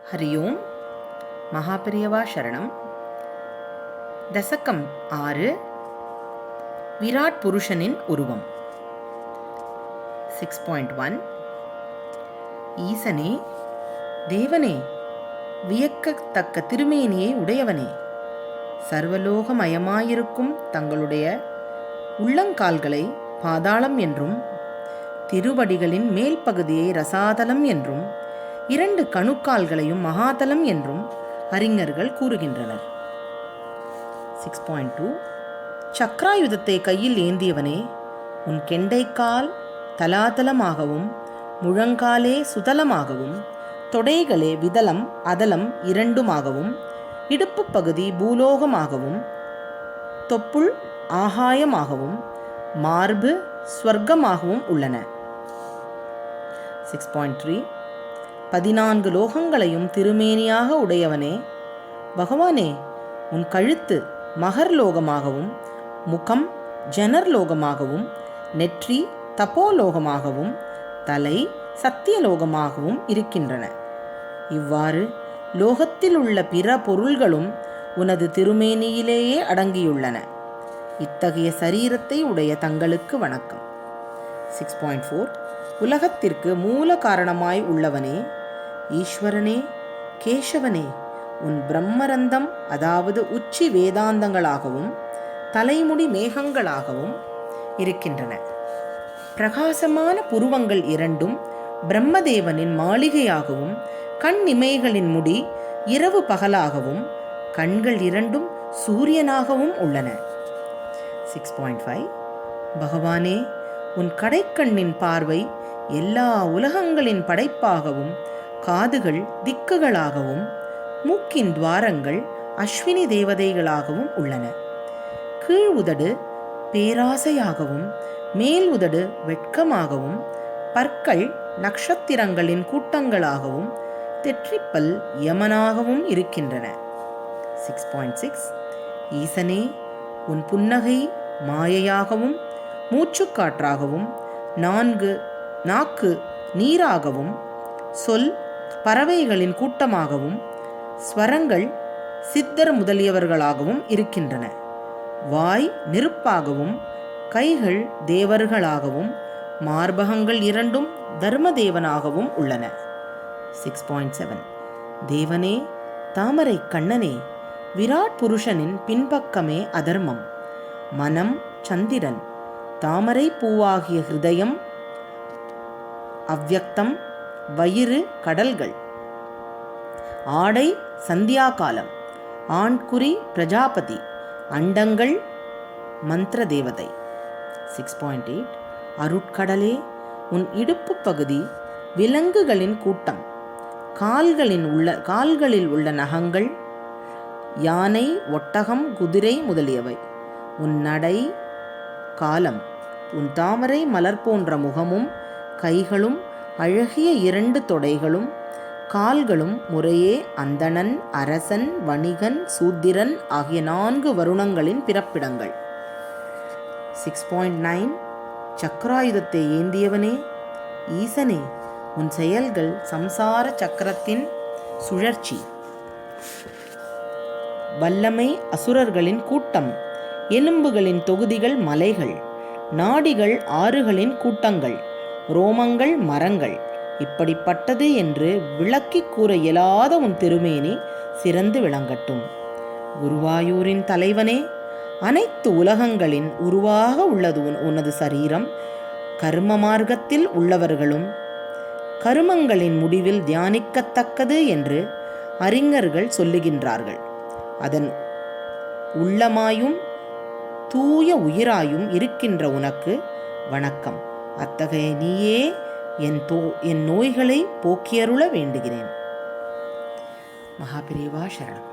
ஹரியோம். மகாபெரியவா சரணம். தசகம் 6. விராட் புருஷனின் உருவம். 6.1. ஈசனே, தேவனே, வியக்கத்தக்க திருமேனியை உடையவனே, சர்வலோகமயமாயிருக்கும் தங்களுடைய உள்ளங்கால்களை பாதாளம் என்றும், திருவடிகளின் மேல் பகுதியை ரசாதலம் என்றும், 2 கணுக்கால்களையும் மகாதலம் என்றும் அறிஞர்கள் கூறுகின்றனர். 6.2. சக்ராயுதத்தை கையில் ஏந்தியவனே, உன் கெண்டைக்கால் தலாதலமாகவும் முழங்காலே சுதலமாகவும் தொடைகளே விதலம் அதலம் 2மாகவும் இடுப்பு பகுதி பூலோகமாகவும் தொப்புள் ஆகாயமாகவும் மார்பு ஸ்வர்க்கமாகவும் உள்ளன. 6.3. 14 லோகங்களையும் திருமேனியாக உடையவனே, பகவானே, உன் கழுத்து மகர்லோகமாகவும் முகம் ஜனர்லோகமாகவும் நெற்றி தபோலோகமாகவும் தலை சத்தியலோகமாகவும் இருக்கின்றன. இவ்வாறு லோகத்தில் உள்ள பிற பொருள்களும் உனது திருமேனியிலேயே அடங்கியுள்ளன. இத்தகைய சரீரத்தை உடைய தங்களுக்கு வணக்கம். 6.4. உலகத்திற்கு மூல காரணமாய் உள்ளவனே, ஈஸ்வரனே, கேசவனே, உன் பிரம்மரந்தம் அதாவது உச்சி வேதாந்தங்களாகவும் தலைமுடி மேகங்களாகவும் இருக்கின்றன. பிரகாசமான புருவங்கள் 2 பிரம்மதேவனின் மாளிகையாகவும் கண் இமைகளின் முடி இரவு பகலாகவும் கண்கள் 2 சூரியனாகவும் உள்ளன. 6.5. பகவானே, உன் கடைக்கண்ணின் பார்வை எல்லா உலகங்களின் படைப்பாகவும் காதுகள் திக்குகளாகவும் மூக்கின் துவாரங்கள் அஸ்வினி தேவதைகளாகவும் உள்ளன. கீழ் உதடு பேராசையாகவும் மேல் உதடு வெட்கமாகவும் பற்கள் நட்சத்திரங்களின் கூட்டங்களாகவும் தெற்றிப்பல் யமனாகவும் இருக்கின்றன. 6.6. ஈசனே, உன் புன்னகை மாயையாகவும் மூச்சுக்காற்றாகவும் நாக்கு நீராகவும் சொல் பறவைகளின் கூட்டமாகவும் ஸ்வரங்கள் சித்தர் முதலியவர்களாகவும் இருக்கின்றன. வாய் நெருப்பாகவும் கைகள் தேவர்களாகவும் மார்பகங்கள் 2 தர்மதேவனாகவும் உள்ளன. 6.7. தேவனே, தாமரை கண்ணனே, விராட் புருஷனின் பின்பக்கமே அதர்மம், மனம் சந்திரன், தாமரை பூவாகிய ஹிருதயம் அவ்யக்தம், வயிறு கடல்கள், ஆடை சந்தியாகாலம், ஆண்குறி பிரஜாபதி, அண்டங்கள் மந்திர தேவதை. 6.8. அருட்கடலே, உன் இடுப்பு பகுதி விலங்குகளின் கூட்டம், கால்களில் உள்ள நகங்கள் யானை ஒட்டகம் குதிரை முதலியவை, உன் நடை காலம், உன் தாமரை மலர் போன்ற முகமும் கைகளும் அழகிய 2 தொடைகளும் கால்களும் முறையே அந்தணன் அரசன் வணிகன் சூத்திரன் ஆகிய 4 வருணங்களின் பிறப்பிடங்கள். 6.9. சக்கராயுதத்தை ஏந்தியவனே, ஈசனே, உன் செயல்கள் சம்சார சக்கரத்தின் சுழற்சி, வல்லமை அசுரர்களின் கூட்டம், எலும்புகளின் தொகுதிகள் மலைகள், நாடிகள் ஆறுகளின் கூட்டங்கள், ரோமங்கள் மரங்கள், இப்படிப்பட்டது என்று விளக்கி கூற இயலாத உன் திருமேனி சிறந்து விளங்கட்டும். குருவாயூரின் தலைவனே, அனைத்து உலகங்களின் உருவாக உள்ளது உனது சரீரம். கர்ம மார்க்கத்தில் உள்ளவர்களும் கருமங்களின் முடிவில் தியானிக்கத்தக்கது என்று அறிஞர்கள் சொல்லுகின்றார்கள். அதன் உள்ளமாயும் தூய உயிராயும் இருக்கின்ற உனக்கு வணக்கம். அத்தகைய நீயே என் நோய்களை போக்கியருள வேண்டுகிறேன். மகாபெரியவா சரணம்.